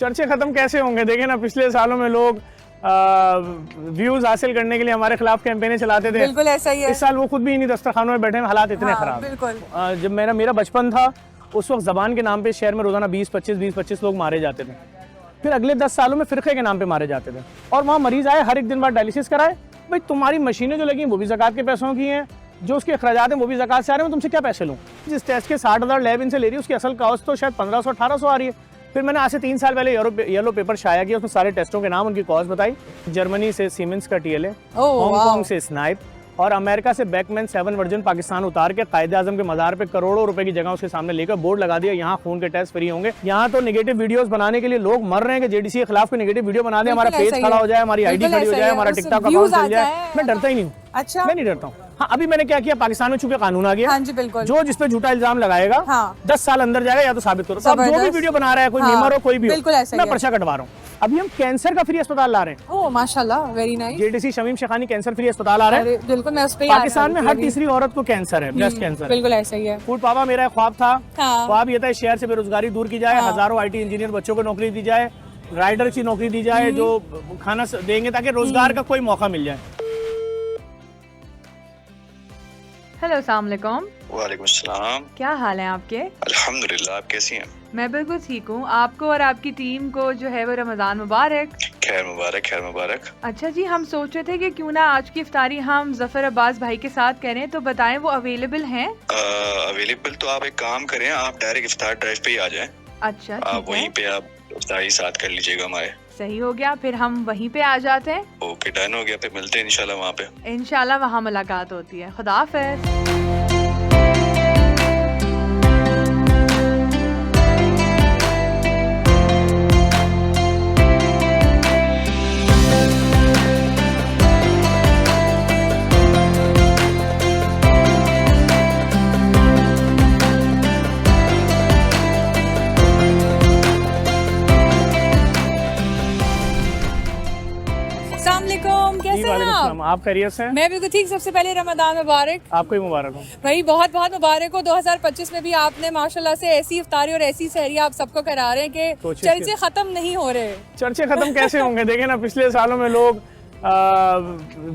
चर्चे खत्म कैसे होंगे? देखे ना, पिछले सालों में लोग व्यूज हासिल करने के लिए हमारे खिलाफ कैंपेनें चलाते थे। बिल्कुल ऐसा ही है। इस साल वो खुद भी इन्हीं दस्तरखानों में बैठे हैं, हालात इतने खराब। बिल्कुल। जब मेरा बचपन था उस वक्त जबान के नाम पे शहर में रोजाना 20-25 लोग मारे जाते थे। फिर अगले 10 सालों में फिरके के नाम पे मारे जाते थे और वहाँ मरीज आए हर एक दिन बाद डायलिसिस कराए। भाई तुम्हारी मशीनें जो लगी वो भी ज़कात के पैसों की हैं, जो उसके अखराजात हैं वो भी ज़कात से आ रहे हैं, मैं तुमसे क्या पैसे लूँ? जिस टेस्ट के 60,000 लैब इनसे ले रही है उसकी असल कॉस्ट तो शायद 1500-1800 आ रही है। फिर मैंने आज से 3 साल पहले येलो पेपर शाया किया, उसमें सारे टेस्टों के नाम, उनकी कॉस्ट बताई। जर्मनी से सीमेंस का TLA, हांगकांग से स्नाइप और अमेरिका से बैकमैन 7 वर्जन पाकिस्तान उतार के कायदे आजम के मज़ार पे करोड़ों रुपए की जगह उसके सामने लेकर बोर्ड लगा दिया, यहाँ खून के टेस्ट फ्री होंगे। यहाँ तो नेगेटिव वीडियोस बनाने के लिए लोग मर रहे हैं कि JDC के खिलाफ कोई नेगेटिव वीडियो बना दे, हमारा पेज खड़ा हो जाए, हमारी ID खड़ी हो जाए, हमारा टिकटॉक अकाउंट चल जाए। मैं डरता ही नहीं हूँ। अच्छा, मैं नहीं डरता हूँ। हाँ, अभी मैंने क्या किया, पाकिस्तान में चूंकि कानून आ गया, हाँ जी बिल्कुल, जो जिस पे झूठा इल्जाम लगाएगा 10 साल अंदर जाएगा या तो साबित करो। तो जो भी वीडियो बना रहा है, कोई मीमर हो कोई भी हो, मैं पर्चा कटवा रहा हूँ। अभी हम कैंसर का फ्री अस्पताल ला रहे हैं। ओह माशाल्लाह, very nice. JDC Shamim Shekhani cancer free अस्पताल आ रहा है। बिल्कुल, मैं उस पे पाकिस्तान में हर तीसरी औरत को कैंसर है, ब्रेस्ट कैंसर। बिल्कुल ऐसा ही है। फूड पापा मेरा ख्वाब था, ख्वाब ये था शहर से बेरोजगारी दूर की जाए, हजारों IT इंजीनियर बच्चों को नौकरी दी जाए, राइडर की नौकरी दी जाए जो खाना देंगे ताकि रोजगार का कोई मौका मिल जाए। हेलो, अस्सलाम वालेकुम। वालेकुम अस्सलाम। क्या हाल है आपके? अल्हम्दुलिल्लाह, आप कैसी हैं? मैं बिल्कुल ठीक हूँ। आपको और आपकी टीम को जो है वो रमज़ान मुबारक। खैर मुबारक, खैर मुबारक। अच्छा जी, हम सोच रहे थे कि क्यों ना आज की इफ्तारी हम जफर अब्बास भाई के साथ करें, तो बताएं वो अवेलेबल हैं? अवेलेबल तो आप एक काम करें, आप डायरेक्ट इफ्तार ड्राइव पे ही आ जाएं। अच्छा, आप वहीं पे आप इफ्तारी साथ कर लीजिएगा हमारे। सही हो गया, फिर हम वहीं पे आ जाते हैं। ओके, डन हो गया, फिर मिलते हैं इंशाल्लाह वहाँ पे। इंशाल्लाह वहाँ मुलाकात होती है। खुदा हाफिज़। कैसे हैं आप खैरियत से? मैं बिल्कुल ठीक। सबसे पहले रमजान मुबारक। आपको ही मुबारक हो भाई, बहुत बहुत मुबारक हो। 2025 में भी आपने माशाल्लाह से ऐसी इफ्तारी और ऐसी सहरी आप सबको करा रहे हैं कि चर्चे खत्म नहीं हो रहे। चर्चे खत्म कैसे होंगे? देखे ना, पिछले सालों में लोग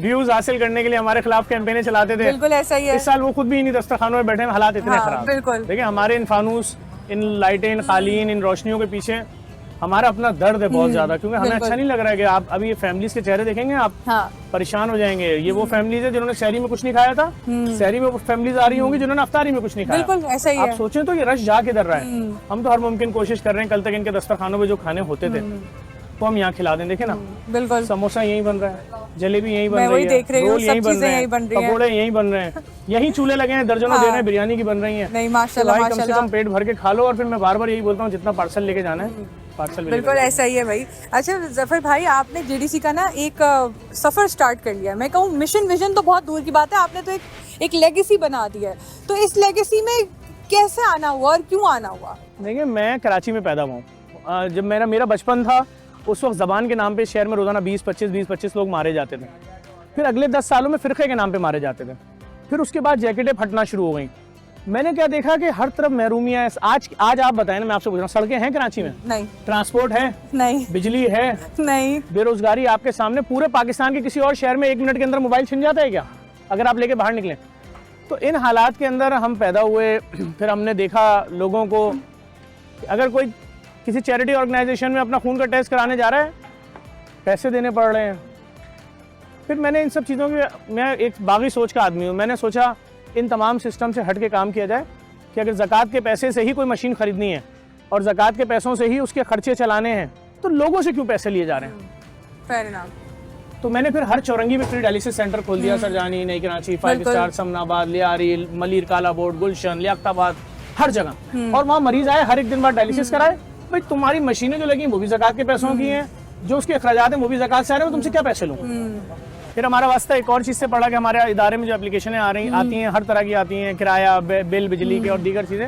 व्यूज हासिल करने के लिए हमारे खिलाफ कैंपेनें चलाते थे। बिल्कुल ऐसा ही है। इस साल वो खुद भी इन्हीं दस्तरखानों में बैठे हैं, हालात इतने खराब। बिल्कुल। देखिए, हमारे इन फानूस, इन लाइटें, इन कालीन, इन रोशनियों के पीछे हमारा अपना दर्द है बहुत ज्यादा, क्योंकि हमें अच्छा नहीं लग रहा है कि आप अभी ये फैमिलीज के चेहरे देखेंगे, आप परेशान हो जाएंगे। ये वो फैमिलीज है जिन्होंने शहरी में कुछ नहीं खाया था, शहरी में वो फैमिलीज आ रही होंगी जिन्होंने अफ्तारी में कुछ नहीं खाया। बिल्कुल ऐसा ही है। आप सोचें तो ये रश जा किधर रहा है। हम तो हर मुमकिन कोशिश कर रहे हैं कल तक इनके दस्तरखानों में जो खाने होते थे तो हम यहाँ खिला दें। देखे ना, बिल्कुल समोसा यहीं बन रहा है, जलेबी यहीं बन रही है, रोल यहीं बन रहे हैं, पकौड़े यहीं बन रहे हैं, यहीं चूल्हे लगे हैं, दर्जनों दे रहे हैं, बिरयानी की बन रही है। नहीं माशाल्लाह, कम से कम पेट भर के खा लो। और फिर मैं बार बार यही बोलता हूँ, जितना पार्सल लेके जाना है पार्सल। बिल्कुल ऐसा ही है भाई। अच्छा जफर भाई, आपने JDC का ना एक सफर स्टार्ट कर लिया। मैं कहूँ मिशन विजन तो बहुत दूर की बात है, आपने तो एक लेगेसी बना दी है। तो इस लेगेसी में कैसे आना हुआ और क्यों आना हुआ? देखिए, मैं कराची में पैदा हुआ। जब मेरा बचपन था उस वक्त जबान के नाम पे शहर में रोजाना 20-25 लोग मारे जाते थे। फिर अगले 10 सालों में फिरके के नाम पे मारे जाते थे। फिर उसके बाद जैकेटें फटना शुरू हो गई। मैंने क्या देखा कि हर तरफ महरूमियां है। आज आप बताएं ना, मैं आपसे पूछ रहा हूँ, सड़कें हैं कराची में? नहीं। ट्रांसपोर्ट है? नहीं। बिजली है? नहीं। बेरोजगारी आपके सामने। पूरे पाकिस्तान के किसी और शहर में 1 मिनट के अंदर मोबाइल छिन जाता है क्या, अगर आप लेके बाहर निकलें? तो इन हालात के अंदर हम पैदा हुए। फिर हमने देखा लोगों को, अगर कोई किसी चैरिटी ऑर्गेनाइजेशन में अपना खून का टेस्ट कराने जा रहा है, पैसे देने पड़ रहे हैं। फिर मैंने इन सब चीज़ों की, मैं एक बागी सोच का आदमी हूँ, मैंने सोचा इन तमाम सिस्टम से हट के काम किया जाए कि अगर ज़कात के पैसे से ही कोई मशीन खरीदनी है और ज़कात के पैसों से ही उसके खर्चे चलाने हैं, तो लोगों से क्यों पैसे लिए जा रहे हैं? Fair enough। तो मैंने फिर हर चौरंगी में फ्री डायलिसिस सेंटर खोल दिया। सरजानी, नई कराची, 5 स्टार, समनाबाद, लियारी, मलिर, काला बोर्ड, गुलशन, लियाकताबाद, हर जगह। और वहाँ मरीज आए हर एक दिन बाद डायलिसिस कराए। भाई तुम्हारी मशीनें जो लगी वो भी ज़कात के पैसों की हैं, जो उसके अखराजात हैं वो भी ज़कात से आ रहे हैं, मैं तुमसे क्या पैसे लूँ? फिर हमारा वास्ता एक और चीज़ से पड़ा कि हमारे इदारे में जो एप्लीकेशनें आती हैं, हर तरह की आती हैं, किराया, बिल, बिजली के और दीगर चीज़ें।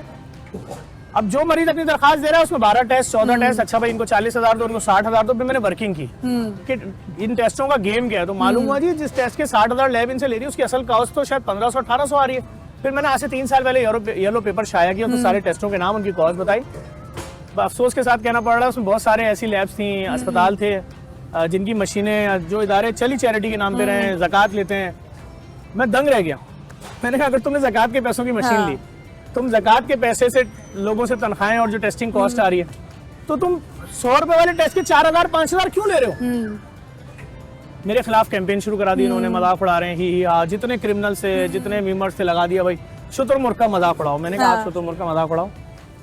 अब जो मरीज अपनी दरखास्त दे रहा है उसमें 12 टेस्ट, 14 टेस्ट, अच्छा भाई इनको 40,000 दो, उनको 60,000 दो। फिर मैंने वर्किंग की कि इन टेस्टों का गेम क्या है, तो मालूम हुआ जी जिस टेस्ट के 60,000 लैब इनसे ले रही है उसकी असल कॉस्ट तो शायद 1500-1800 आ रही है। फिर मैंने आज से 3 साल पहले येलो पेपर शाया किया, तो सारे टेस्टों के नाम, उनकी कॉस्ट बताई। अफसोस के साथ कहना पड़ रहा है, उसमें बहुत सारे ऐसी लैब्स थी, अस्पताल थे जिनकी मशीनें, जो इदारे चली चैरिटी के नाम पे रहे हैं, ज़कात लेते हैं। मैं दंग रह गया। मैंने कहा अगर तुमने ज़कात के पैसों की मशीन ली, तुम ज़कात के पैसे से लोगों से तनख्वाहें और जो टेस्टिंग कॉस्ट आ रही है, तो तुम 100 रुपए वाले टेस्ट के 4000 5000 क्यों ले रहे हो? मेरे खिलाफ कैंपेन शुरू करा दी इन्होंने, मजाक उड़ा रहे हैं, ही हाँ, जितने क्रिमिनल से, जितने मीमर्स से लगा दिया भाई शुतुरमुर्ग का मजाक उड़ाओ। मैंने कहा आप शुतुरमुर्ग का मजाक उड़ाओ।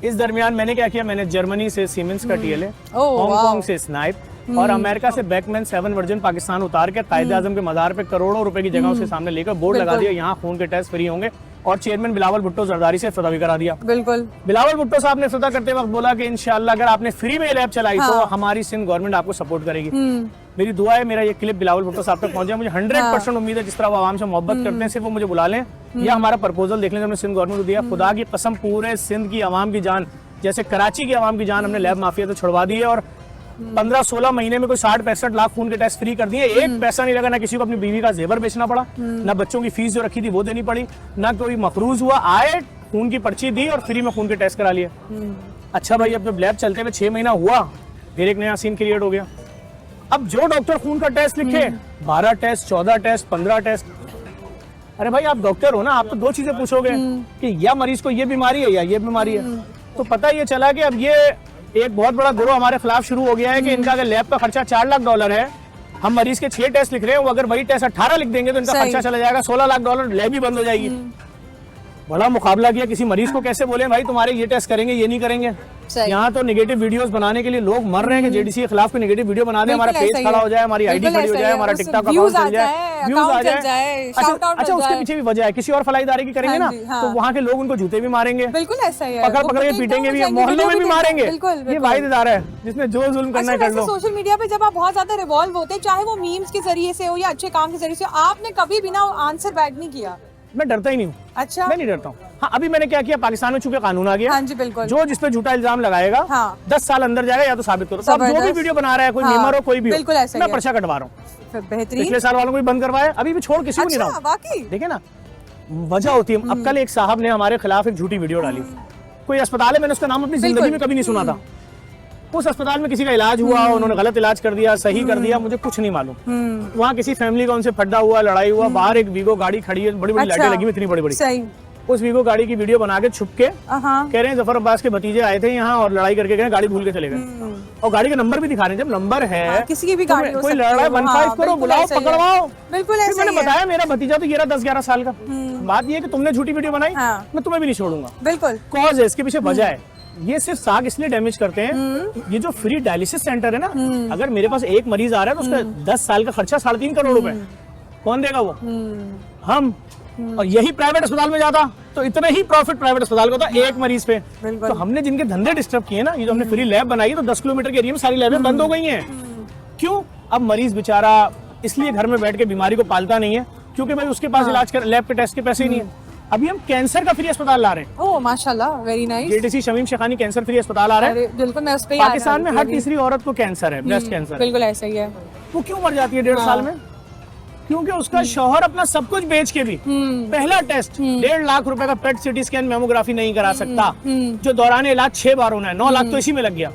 इस दरमियान मैंने क्या किया, मैंने जर्मनी से सीमेंस का टीएलए, हांगकांग से स्नाइप और अमेरिका से बैकमैन 7 वर्जन पाकिस्तान उतार के कायदे आजम के मज़ार पे करोड़ों रुपए की जगह उसके सामने लेकर बोर्ड लगा दिया, यहाँ खून के टेस्ट फ्री होंगे। और चेयरमैन बिलावल भुट्टो जरदारी से इफ्तिताह भी करा दिया। बिल्कुल। बिलावल भुट्टो साहब ने इफ्तिताह करते वक्त बोला कि इंशाल्लाह अगर आपने फ्री में लैब चलाई तो हमारी सिंध गवर्नमेंट आपको सपोर्ट करेगी। मेरी दुआ है मेरा ये क्लिप बिलावल भुट्टो साहब तक पहुंचे। मुझे 100% उम्मीद है जिस तरह वो आवाम से मोहब्बत करते हैं, सिर्फ वो मुझे बुला लें या हमारा प्रपोजल देख लें जो हमने सिंध गवर्नमेंट को दिया। खुदा की कसम पूरे सिंध की आवाम की जान, जैसे कराची की आवाम की जान हमने लैब माफिया से छुड़वा दी है और 15-16 महीने में कोई 60-65 लाख खून के टेस्ट फ्री कर दिए। एक पैसा नहीं लगा, ना किसी को अपनी बीवी का जेवर बेचना पड़ा, ना बच्चों की फीस जो रखी थी वो देनी पड़ी, ना कोई मकरूज हुआ, आए खून की पर्ची दी और फ्री में खून के टेस्ट करा लिए। अच्छा भाई, अब जब लैब चलते हुए 6 महीना हुआ, फिर एक नया सीन क्रिएट हो गया। अब जो डॉक्टर खून का टेस्ट लिखे, 12 टेस्ट, 14 टेस्ट, 15 टेस्ट। अरे भाई आप डॉक्टर हो ना, आप तो 2 चीजें पूछोगे कि या मरीज को ये बीमारी है या ये बीमारी है। तो पता ये चला कि अब ये एक बहुत बड़ा गिरोह हमारे खिलाफ शुरू हो गया है कि इनका अगर लैब का खर्चा $4 लाख है, हम मरीज के 6 टेस्ट लिख रहे हैं, वो अगर वही टेस्ट 18 लिख देंगे तो इनका खर्चा चला जाएगा $16 लाख, लैब भी बंद हो जाएगी। बड़ा मुकाबला किया, किसी मरीज को कैसे बोले भाई तुम्हारे ये टेस्ट करेंगे, ये नहीं करेंगे। यहाँ तो नेगेटिव वीडियोस बनाने के लिए लोग मर रहे हैं कि जेडीसी के खिलाफ कोई नेगेटिव वीडियो बना दे, हमारा पेज खड़ा हो जाए, हमारी आईडी खड़ी हो जाए, हमारा टिकटॉक अकाउंट चल जाए, व्यूज आ जाए। अच्छा उसके पीछे भी वजह है, किसी और फलाईदारी की करेंगे ना तो वहाँ के लोग उनको जूते भी मारेंगे, बिल्कुल ऐसा ही है, पकड़ के पीटेंगे भी, मोहल्लों में भी मारेंगे। ये वाहिद इदारा है जिसने जो जुल्म करना है कर लो। सोशल मीडिया पे जब आप बहुत ज्यादा रिवॉल्व होते हैं, चाहे वो मीम्स के जरिए से हो या अच्छे काम के जरिए से, आपने कभी भी ना आंसर बैक नहीं किया? मैं डरता ही नहीं हूँ। अच्छा, मैं नहीं डरता हूँ। हाँ, अभी मैंने क्या किया, पाकिस्तान में चूंकि कानून आ गया, हाँ जी बिल्कुल, जो जिस पे झूठा इल्जाम लगाएगा 10 साल अंदर जाएगा या तो साबित करो। अब जो भी वीडियो बना रहा है, कोई मीमर हो कोई भी हो, मैं पर्चा कटवा रहा हूँ। बेहतरीन। पिछले साल वालों को भी बंद करवाया, अभी भी छोड़ किसी को नहीं रहा हूँ। देखिए ना, वजह होती है। अब कल एक साहब ने हमारे खिलाफ एक झूठी वीडियो डाली, कोई अस्पताल है, मैंने उसका नाम अपनी जिंदगी में कभी नहीं सुना था। उस अस्पताल में किसी का इलाज हुआ, उन्होंने गलत इलाज कर दिया, सही कर दिया, मुझे कुछ नहीं मालूम। वहाँ किसी फैमिली का उनसे फड्डा हुआ, लड़ाई हुआ, बाहर एक वीगो गाड़ी खड़ी है, बड़ी बड़ी लाइटें लगी हुई, इतनी बड़ी बड़ी। उस वीगो गाड़ी की वीडियो बना के छुप के कह रहे हैं जफर अब्बास के भतीजे आए थे यहाँ और लड़ाई करके गए, गाड़ी भूल के चले गए। और गाड़ी का नंबर भी दिखा रहे हैं। जब नंबर है किसी की भी गाड़ी, कोई लड़ रहा है 15 करो, बुलाओ, पकड़वाओ। बिल्कुल ऐसा ही है। मैंने बताया मेरा भतीजा तो ये रहा 10-11 साल का। बात ये है कि तुमने झूठी वीडियो बनाई, मैं तुम्हें भी नहीं छोड़ूंगा। बिल्कुल कॉज है, इसके पीछे वजह है। ये सिर्फ साग इसलिए डैमेज करते हैं, ये जो फ्री डायलिसिस सेंटर है ना, अगर मेरे पास एक मरीज आ रहा है तो उसका 10 साल का खर्चा 3.5 करोड़ रुपए कौन देगा? वो हम। और यही प्राइवेट अस्पताल में जाता तो इतना ही प्रॉफिट प्राइवेट अस्पताल को था एक मरीज पे। तो हमने जिनके धंधे डिस्टर्ब किए ना, ये जो हमने फ्री लैब बनाई तो 10 किलोमीटर के एरिया में सारी लैबें बंद हो गई हैं। क्यों? अब मरीज बेचारा इसलिए घर में बैठ के बीमारी को पालता नहीं है क्योंकि भाई उसके पास इलाज कर लैब के टेस्ट के पैसे ही नहीं है। अभी हम कैंसर का फ्री अस्पताल ला रहे हैं। ओह माशाल्लाह, very nice. JDC Shamim Shekhani cancer free अस्पताल आ रहा है। बिल्कुल, मैं उस पे पाकिस्तान में हर तीसरी औरत को कैंसर है, ब्रेस्ट कैंसर। बिल्कुल ऐसा ही है। वो क्यों मर जाती है 1.5 साल में? क्योंकि उसका शौहर अपना सब कुछ बेच के भी पहला टेस्ट 1.5 लाख रुपए का पेट सिटी स्कैन मेमोग्राफी नहीं करा सकता, जो दौरान इलाज 6 बार होना है। 9 लाख तो इसी में लग गया।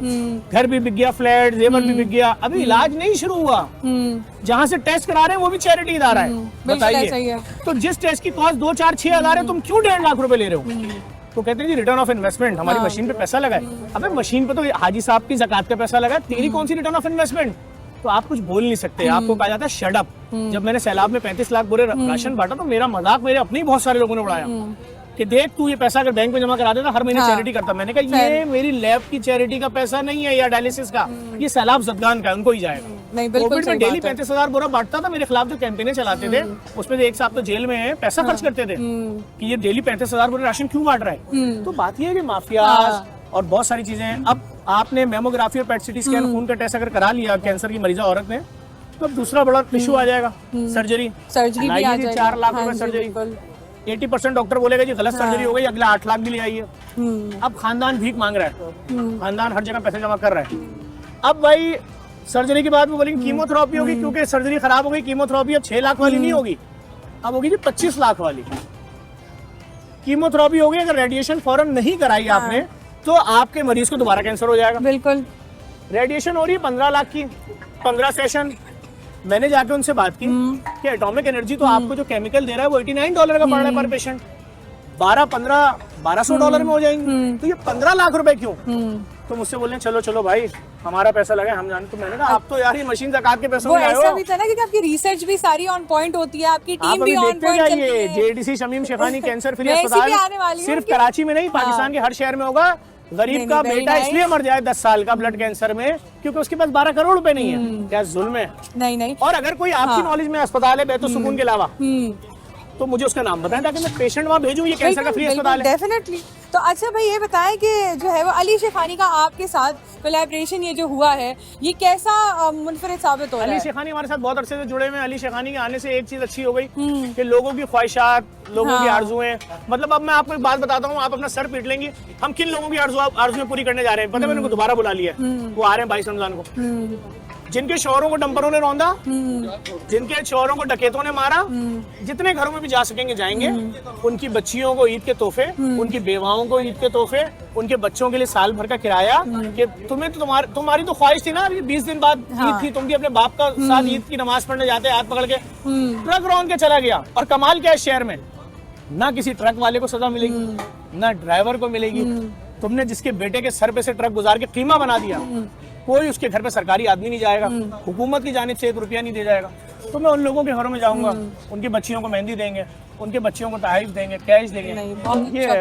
घर भी बिक गया, फ्लैट जेवर भी बिक गया, अभी इलाज नहीं शुरू हुआ। जहाँ से टेस्ट करा रहे हैं वो भी चैरिटी इदारा है। बताइए, तो जिस टेस्ट की कॉस्ट 2, 4, 6 हजार है, तुम क्यों 1.5 लाख रुपए ले रहे हो? तो कहते हैं जी रिटर्न ऑफ इन्वेस्टमेंट, हमारी मशीन पे पैसा लगा है। अबे मशीन पे तो हाजी साहब की ज़कात का पैसा लगा है, तेरी कौन सी रिटर्न ऑफ इन्वेस्टमेंट? तो आप कुछ बोल नहीं सकते, आपको कहा जाता है शट अप। जब मैंने सैलाब में 35 लाख बोरे राशन बांटा तो मेरा मजाक मेरे अपने ही बहुत सारे लोगों ने उड़ाया कि देख तू ये पैसा अगर बैंक में जमा करा देता हर महीने चैरिटी करता। मैंने कहा ये मेरी लैब की चैरिटी का पैसा नहीं है या डायलिसिस का, ये सैलाब जदगान का, उनको ही जाएगा। कोविड में डेली 35,000 बोरा बांटता था, मेरे खिलाफ जो कैंपेनें चलाते थे उसमें एक साहब तो जेल में है, पैसा खर्च करते थे कि ये डेली 35,000 बोरे राशन क्यों बांट रहा है। तो बात ये है कि माफिया और बहुत सारी चीजें हैं। अब आपने मेमोग्राफी और पेट सिटी स्कैन खून का टेस्ट अगर करा लिया कैंसर की मरीजा औरत ने, तो अब दूसरा बड़ा इशू आ जाएगा, सर्जरी भी आ जाएगी। 4 लाख रुपए सर्जरी, 80% डॉक्टर बोलेगा जी गलत सर्जरी हो गई, अगला 8 लाख भी ले आइए। अब खानदान भीख मांग रहा है, खानदान हर जगह पैसे जमा कर रहा है। अब भाई सर्जरी के बाद वो बोलेंगे कीमोथेरेपी होगी क्योंकि सर्जरी खराब हो गई, कीमोथेरेपी अब 6 लाख वाली नहीं होगी, अब होगी जी 25 लाख वाली कीमोथेरेपी होगी। अगर रेडिएशन फौरन नहीं कराई आपने तो आपके मरीज को दोबारा कैंसर हो जाएगा। बिल्कुल। रेडिएशन हो रही है 15 लाख की, 15 सेशन। मैंने जाके उनसे बात की कि एटॉमिक एनर्जी तो आपको जो केमिकल दे रहा है वो $89 का पड़ रहा है पर पेशेंट, 1200 डॉलर में हो जाएंगे, तो ये 15 लाख रुपए क्यों? तो मुझसे बोले चलो चलो भाई हमारा पैसा लगा, हम जाने। तो मैंने कहा आप तो यार ये मशीन ज़कात के पैसों वो में आए ऐसा हो। भी था ना कि आपकी रिसर्च भी सारी ऑन पॉइंट होती है, आपकी आप टीम अभी भी ऑन देखते पॉइंट चलती जाइए, है। JDC Shamim Shekhani cancer free मैं इसी पे आने अस्पताल वाली हूँ सिर्फ कि- कराची में नहीं, पाकिस्तान के हर शहर में होगा। गरीब नहीं, का नहीं, very बेटा nice। इसलिए मर जाए 10 साल का ब्लड कैंसर में क्योंकि उसके पास 12 करोड़ रुपए नहीं है। क्या जुल्म है? नहीं नहीं। और अगर कोई आपकी नॉलेज में अस्पताल है बेतो सुकून के अलावा, तो मुझे उसका नाम बताएं ताकि मैं पेशेंट वहाँ भेजूं। ये कैंसर का फ्री अस्पताल है। डेफिनेटली। तो अच्छा भाई ये बताएं कि जो है वो अली शेखानी का आपके साथ कोलैबोरेशन ये जो हुआ है ये कैसा मुनफरिद साबित हो रहा अली है? शेखानी हमारे साथ बहुत अरसे से जुड़े हुए हैं। अली शेखानी के आने से एक चीज अच्छी हो गई कि लोगों की ख्वाहिशात, लोगों की आरजुएं, मतलब अब मैं आपको एक बात बताता हूँ, आप अपना सर पीट लेंगी, हम किन लोगों की आरजुएं पूरी करने जा रहे हैं पता है? मैंने उनको दोबारा बुला लिया है, वो आ रहे हैं 22 रमजान को। जिनके शोहरों को डंपरों ने रौंदा, जिनके शोहरों को डकैतों ने मारा, जितने घरों में भी जा सकेंगे जाएंगे। उनकी बच्चियों को ईद के तोहफे, उनकी बेवाओं को ईद के तोहफे, उनके बच्चों के लिए साल भर का किराया। कि तुम्हें तो तुम्हारी तो ख्वाहिश थी ना, अभी 20 दिन बाद ईद थी, तुम भी अपने बाप का साथ ईद की नमाज पढ़ने जाते हाथ पकड़ के, ट्रक रौंद के चला गया। और कमाल क्या है शहर में, ना किसी ट्रक वाले को सजा मिलेगी ना ड्राइवर को मिलेगी। तुमने जिसके बेटे के सर पे से ट्रक गुजार के कीमा बना दिया, कोई उसके घर पे सरकारी आदमी नहीं जाएगा, हुकूमत की जानिब से 1 रुपया नहीं दे जाएगा। तो मैं उन लोगों के घरों में जाऊंगा, उनकी बच्चियों को मेहंदी देंगे, उनके बच्चियों को तहरीफ देंगे, कैश देंगे। नहीं,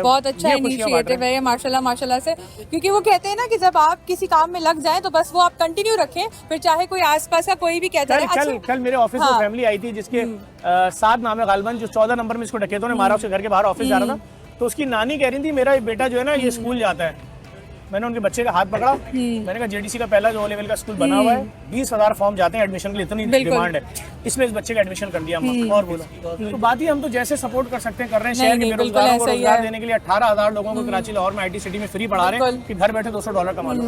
बहुत अच्छा इनिशिएटिव है ये माशाल्लाह माशाल्लाह से। क्योंकि वो कहते हैं ना कि जब आप किसी काम में लग जाएं तो बस वो आप कंटिन्यू रखें, फिर चाहे कोई आसपास का कोई भी कहता है। कल मेरे ऑफिस में फैमिली आई थी जिसके 7 नाम है गालबन, जो 14 नंबर में इसको डकैतों ने मारा, उसके घर के बाहर ऑफिस जा रहा था। तो उसकी नानी कह रही थी मेरा बेटा जो है ना ये स्कूल जाता है। मैंने उनके बच्चे का हाथ पकड़ा, मैंने कहा जेडीसी का पहला जो लेवल का स्कूल बना हुआ है, 20,000 फॉर्म जाते हैं एडमिशन के लिए, इतनी डिमांड है, इसमें इस बच्चे का एडमिशन कर दिया हमने। और बोलो तो बात ही हम तो जैसे सपोर्ट कर सकते हैं कर रहे हैं। शहर के बेरोजगारों को रोजगार देने के लिए 18,000 लोगों को कराची लाहौर में IT सिटी में फ्री पढ़ा रहे हैं कि घर बैठे $200 कमा लो।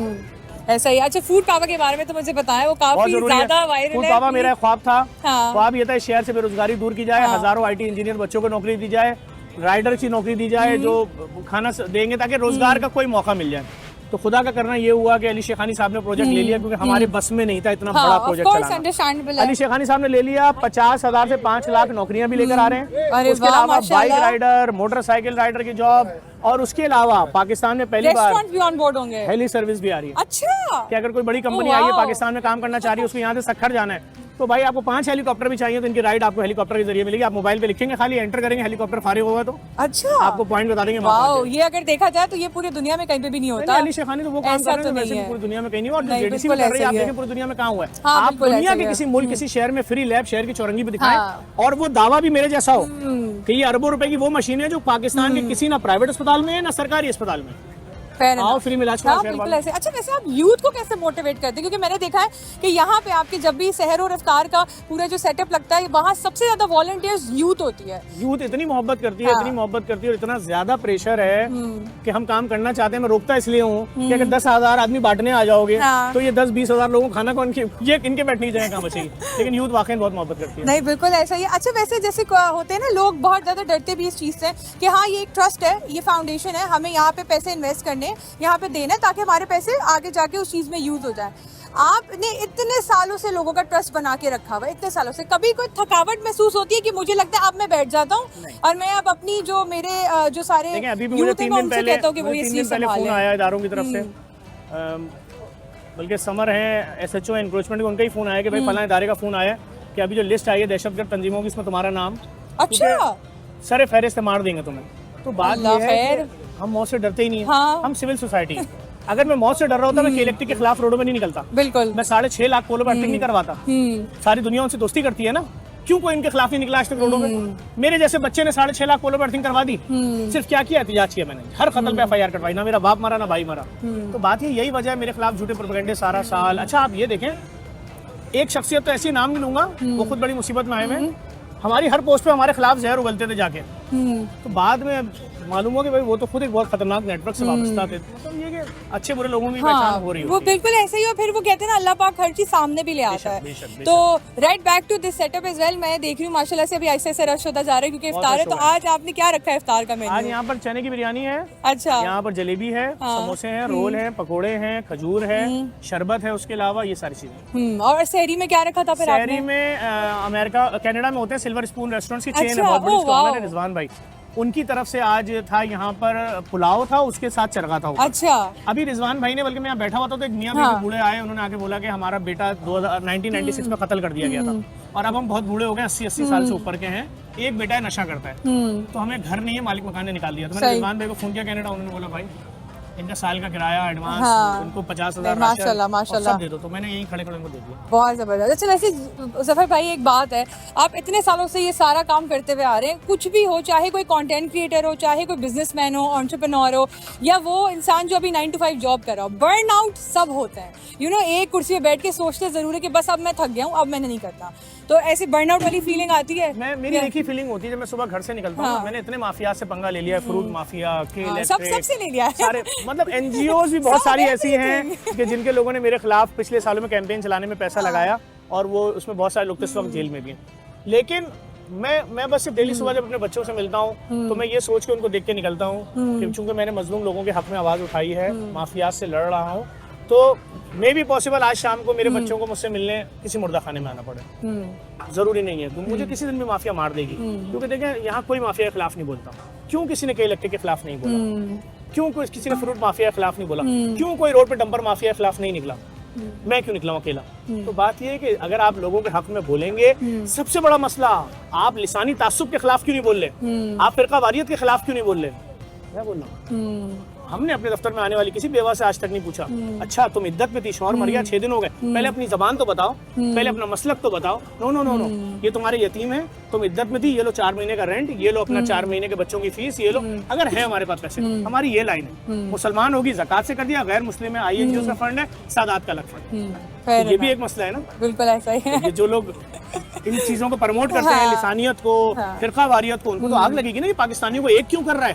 ऐसा ही। अच्छा फूड पावा के बारे में तो मुझे बताया, वो काफी ज्यादा वायरल है। फूड पावा मेरा ख्वाब था। हाँ। ख्वाब ये था शहर से बेरोजगारी दूर की जाए, हजारों IT इंजीनियर बच्चों को नौकरी दी जाए, राइडर की नौकरी दी जाए जो खाना देंगे ताकि रोजगार का कोई मौका मिल जाए। तो खुदा का करना ये हुआ कि अली शेखानी साहब ने प्रोजेक्ट ले लिया क्योंकि हमारे बस में नहीं था इतना बड़ा प्रोजेक्ट चलाना। अली शेखानी साहब ने ले लिया, 50,000 से 5 लाख नौकरियां भी लेकर आ रहे हैं। उसके अलावा बाइक राइडर, मोटरसाइकिल राइडर की जॉब, और उसके अलावा पाकिस्तान में पहली बार भी ऑन बोर्ड होंगे, हेली सर्विस भी आ रही है। अच्छा कि अगर कोई बड़ी कंपनी आई है पाकिस्तान में काम करना चाह रही है, उसको यहाँ से सक्खर जाना है, तो भाई आपको 5 हेलीकॉप्टर भी चाहिए तो इनकी राइड आपको हेलीकॉप्टर के जरिए मिलेगी। आप मोबाइल पे लिखेंगे, खाली एंटर करेंगे, हेलीकॉप्टर फारिग होगा तो अच्छा आपको पॉइंट बता देंगे। वाओ, ये अगर देखा जाए तो ये पूरी दुनिया में कहीं पे भी नहीं होता। अली शेखानी तो वो काम कर रहे हैं वैसे भी पूरी दुनिया में कहीं नहीं, और जो जेडीसी में कर रही है आप देखें पूरी दुनिया में कहाँ हुआ है। आप दुनिया के किसी मुल्क, किसी शहर में फ्री लैब शहर की चौरंगी पे दिखाएं और वो दावा भी मेरे जैसा हो कि ये अरबों रुपए की वो मशीन है जो पाकिस्तान के किसी ना प्राइवेट अस्पताल में है ना सरकारी अस्पताल में। आओ फ्री में इलाज कराओ। बिल्कुल ऐसे। अच्छा वैसे आप यूथ को कैसे मोटिवेट करते हैं? क्योंकि मैंने देखा है कि यहाँ पे आपके जब भी सहर और इफ्तार का पूरा जो सेटअप लगता है वहाँ सबसे ज्यादा वॉलंटियर्स यूथ होती है। यूथ इतनी मोहब्बत करती है, इतनी मोहब्बत करती है और इतना ज्यादा प्रेशर है कि हम काम करना चाहते हैं। मैं रोकता इसलिए हूँ कि अगर 10,000 आदमी बांटने आ जाओगे तो ये 10-20,000 लोगों को खाना को इनके बैठने की जगह कहाँ बचेगी। लेकिन यूथ वाकई बहुत मोहब्बत करती है। नहीं बिल्कुल ऐसा ही। अच्छा वैसे जैसे होते हैं ना लोग बहुत ज्यादा डरते भी इस चीज से कि हाँ ये एक ट्रस्ट है, ये फाउंडेशन है, हमें यहाँ पे पैसे इन्वेस्ट करने, यहाँ पे देना ताकि हमारे पैसे आगे जाके उस चीज में यूज हो जाए। आपने इतने सालों से लोगों का ट्रस्ट बना के रखा हुआ है, इतने सालों से कभी कोई थकावट महसूस होती है कि मुझे लगता है अब मैं बैठ जाता हूँ और मैं अब अपनी जो मेरे जो सारे अभी भी मुझे 3 दिन पहले फोन आया इदारों की तरफ से, बल्कि समर है SHO एनक्रोचमेंट, उनका ही फोन आया कि भाई फलां इदारे का फोन आया कि अभी जो लिस्ट आई है दहशतगर्द तंजीमों की, इसमें तुम्हारा नाम अच्छा सर फहरिस्त मार देंगे तुम्हें। तो बात ये है हम मौत से डरते ही नहीं है, हम सिविल सोसाइटी है। अगर मैं मौत से डर रहा होता मैं इलेक्ट्रिक के खिलाफ रोडों में नहीं निकलता। बिल्कुल। मैं 6.5 लाख पोलो बैठक नहीं करवाता। सारी दुनिया उनसे दोस्ती करती है ना, क्यों कोई इनके खिलाफ नहीं निकला आज तक रोडों में? मेरे जैसे बच्चे ने 6.5 लाख पोलो बैठक करवा दी। सिर्फ क्या किया? एहतिजाज किया मैंने, हर कत्ल पे FIR कटवाई, ना मेरा बाप मरा ना भाई मरा। तो बात यही वजह है मेरे खिलाफ झूठे प्रोपेगेंडे सारा साल। अच्छा आप ये देखें, एक शख्सियत तो ऐसी नाम नहीं लूंगा, वो खुद बड़ी मुसीबत में आए हुए, हमारी हर पोस्ट पे हमारे खिलाफ जहर उगलते थे जाके। तो बाद में मालूम हो कि भाई वो तो खुद एक बहुत खतरनाक नेटवर्क से वाबस्ता थे, मतलब ये कि अच्छे बुरे लोगों की पहचान हो रही वो होती है। बिल्कुल ऐसे ही, और फिर वो कहते हैं ना अल्लाह पाक हर चीज सामने भी ले आता है। बेशक, बेशक। तो right back to this setup as well, मैं देख रही हूँ माशाल्लाह से अभी ऐसे ऐसे रश होता जा रहा है क्योंकि इफ्तार है। तो आज आपने क्या रखा है इफ्तार का आज मेन्यू? यहाँ पर चने की बिरयानी है, अच्छा, यहाँ पर जलेबी है, समोसे हैं, रोल हैं, पकोड़े हैं, खजूर है, शरबत है, उसके अलावा ये सारी चीजें। और सहरी में क्या रखा था फिर शहरी आपने? में अमेरिका कनाडा में होते हैं सिल्वर स्पून रेस्टोरेंट्स की चेन है, अच्छा, बहुत बड़ी, ओह, उसके ओनर है वाओ। रिजवान भाई, उनकी तरफ से आज था यहाँ पर पुलाव था, उसके साथ चरगा था ऊपर। अच्छा, अभी रिजवान भाई ने, बल्कि मैं यहाँ बैठा हुआ था तो एक मियाँ बीवी बूढ़े आए, उन्होंने आके बोला कि हमारा बेटा 1996 में कत्ल कर दिया गया था और अब हम बहुत बूढ़े हो गए, 80 साल से ऊपर के हैं, एक बेटा है नशा करता है, तो हमें घर नहीं है, मालिक मकान ने निकाल दिया। तो मैंने सही। रिजवान भाई को फोन किया कनाडा, उन्होंने बोला भाई इनका साल का किराया एडवांस, हाँ। उनको 50,000 माशाल्लाह, माशाल्लाह। सब दे दो, तो मैंने यही खड़े खड़े उनको दे दिया। बहुत ज़बरदस्त। अच्छा वैसे जफर भाई एक बात है, आप इतने सालों से ये सारा काम करते हुए आ रहे हैं, कुछ भी हो, चाहे कोई कंटेंट क्रिएटर हो, चाहे कोई बिजनेसमैन हो, एंटरप्रेन्योर हो, या वो इंसान जो अभी 9 to 5 जॉब कर रहा हो, बर्न आउट सब होता है। एक कुर्सी पे बैठ के सोचते ज़रूर है कि बस अब मैं थक गया हूँ, अब मैंने नहीं करना। तो ऐसी बर्न आउट वाली फीलिंग आती है? मेरी एक ही फीलिंग होती है जब मैं सुबह घर से निकलता हूँ, मैंने इतने माफिया से पंगा ले लिया है, फ्रूट माफिया, केले, सबसे ले लिया है। सारे, मतलब एनजीओज भी बहुत सारी ऐसी हैं कि जिनके लोगों ने मेरे खिलाफ पिछले सालों में कैंपेन चलाने में पैसा लगाया और वो उसमें बहुत सारे लोग तो इस वक्त जेल में भी हैं। लेकिन मैं बस सिर्फ डेली सुबह जब अपने बच्चों से मिलता हूँ तो मैं ये सोच के उनको देख के निकलता हूँ कि चूंकि मैंने मजलूम लोगों के हक में आवाज़ उठाई है, माफिया से लड़ रहा हूँ, तो मे भी पॉसिबल आज शाम को मेरे बच्चों को मुझसे मिलने किसी मुर्दा खाने में आना पड़े। जरूरी नहीं है तो मुझे किसी दिन भी माफिया मार देगी, क्योंकि देखें यहाँ कोई माफिया के खिलाफ नहीं बोलता। क्यों किसी ने कई इलेक्ट्री के खिलाफ नहीं बोला? क्यों कोई किसी ने फ्रूट माफिया के खिलाफ नहीं बोला? क्यों कोई रोड पे डंपर माफिया के खिलाफ नहीं निकला? मैं क्यों निकला अकेला? तो बात ये है कि अगर आप लोगों के हक में बोलेंगे, सबसे बड़ा मसला, आप लिसानी तासुब के खिलाफ क्यों नहीं बोल रहे? आप फिरका वारियत के खिलाफ क्यों नहीं बोल रहे? मैं बोल रहा हूँ हमने अपने दफ्तर में आने वाली किसी बेवा से आज तक नहीं पूछा, अच्छा तुम इद्दत में थी, शौहर मर गया, 6 दिन हो गए, पहले अपनी जबान तो बताओ, पहले अपना मसलक तो बताओ। नो नो नो नो, ये तुम्हारे यतीम है, तुम इद्दत में थी, ये लो 4 महीने का रेंट, ये लो अपना 4 महीने के बच्चों की फीस, ये लो, अगर है हमारे पास पैसे। हमारी ये लाइन है, मुसलमान होगी ज़कात से कर दिया, गैर मुस्लिम है INGO का फंड है, सादात का अलग फंड है। ये भी एक मसला है ना, बिल्कुल ऐसा ही है। ये जो लोग इन चीजों को प्रमोट करते हैं, लिसानियत को, फिरका वारियत को, उनको तो आग लगेगी ना कि पाकिस्तानियों को एक क्यों कर रहा है।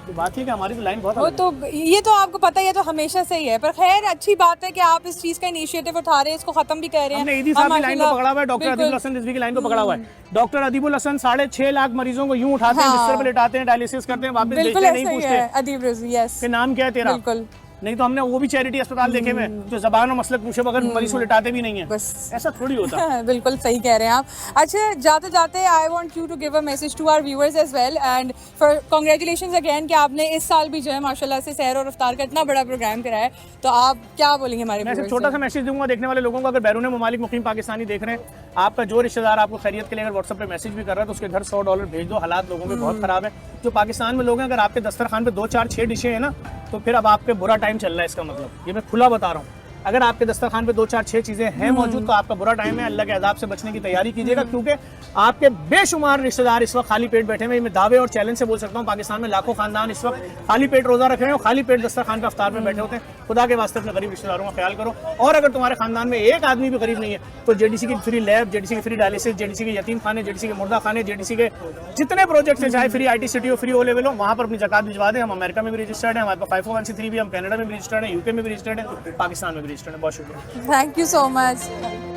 तो बात है कि हमारी तो लाइन बहुत वो तो ये तो आपको पता ही है, तो हमेशा से ही है, पर खैर अच्छी बात है कि आप इस चीज का इनिशिएटिव उठा रहे हैं, इसको खत्म भी कर रहे हैं। हमने ईदी साहब की लाइन को पकड़ा हुआ है, डॉक्टर अदीबुल हसन रिजवी की लाइन को पकड़ा हुआ है। डॉक्टर अदीबुल हसन 6.5 लाख मरीजों को यूं उठाते हैं, बिस्तर पे लेटाते हैं, डायलिसिस करते हैं, वापस देखते हैं, नहीं पूछते अदीब रिजवी, यस, कि नाम क्या है तेरा। बिल्कुल। नहीं तो हमने वो भी चैरिटी अस्पताल देखे हुए जो जबान और मसलक पूछे बगैर मरीज को लिटाते भी नहीं है, बस ऐसा थोड़ी होता। बिल्कुल सही कह रहे हैं आप। अच्छा जाते जाते I want you to give a message to our viewers as well and for congratulations again कि आपने इस साल भी जो है माशाल्लाह से सहर और इफ्तार का इतना बड़ा प्रोग्राम कराया है। तो आप क्या बोलेंगे हमारे मैं सिर्फ viewers छोटा से? सा मैसेज दूंगा देखने वाले लोगों को, अगर बैरून ममालिक मुकीम पाकिस्तानी देख रहे हैं, आपका जो रिश्तेदार आपको खैरियत के लिए अगर व्हाट्सएप पे मैसेज भी कर रहा है तो उसके घर $100 भेज दो। हालात लोगों के बहुत खराब है, जो पाकिस्तान में लोग हैं, अगर आपके दस्तरखान पे 2 4 6 डिशें हैं ना, तो फिर अब आपके बुरा टाइम चल रहा है। इसका मतलब ये मैं खुला बता रहा हूँ, अगर आपके दस्तरखान पे 2 4 6 चीजें हैं मौजूद तो आपका बुरा टाइम है। अल्लाह के अज़ाब से बचने की तैयारी कीजिएगा, क्योंकि आपके बेशुमार रिश्तेदार इस वक्त खाली पेट बैठे हैं। मैं दावे और चैलेंज से बोल सकता हूँ, पाकिस्तान में लाखों खानदान इस वक्त खाली पेट रोजा रख रहे हैं और खाली पेट दस्तरखान पे इफ्तार में बैठे होते हैं। खुदा के वास्ते अपने गरीब रिश्तेदारों का ख्याल करो, और अगर तुम्हारे खानदान में एक आदमी भी गरीब नहीं है तो JDC की फ्री लैब, JDC की फ्री डायलिसिस, JDC के यतीम खाने, JDC के मुर्दा खाने, JDC के जितने प्रोजेक्ट्स हैं, चाहे फ्री ITCT हो, फ्री O लेवल हो, वहाँ पर अपनी ज़कात भिजवा दें। हम अमेरिका में भी रजिस्टर्ड हैं, हमारे पास 501c3 भी, हम कनाडा में भी रजिस्टर्ड हैं, UK में भी रजिस्टर्ड हैं, पाकिस्तान में भी रजिस्टर्ड हैं। बहुत शुक्रिया। Thank you so much.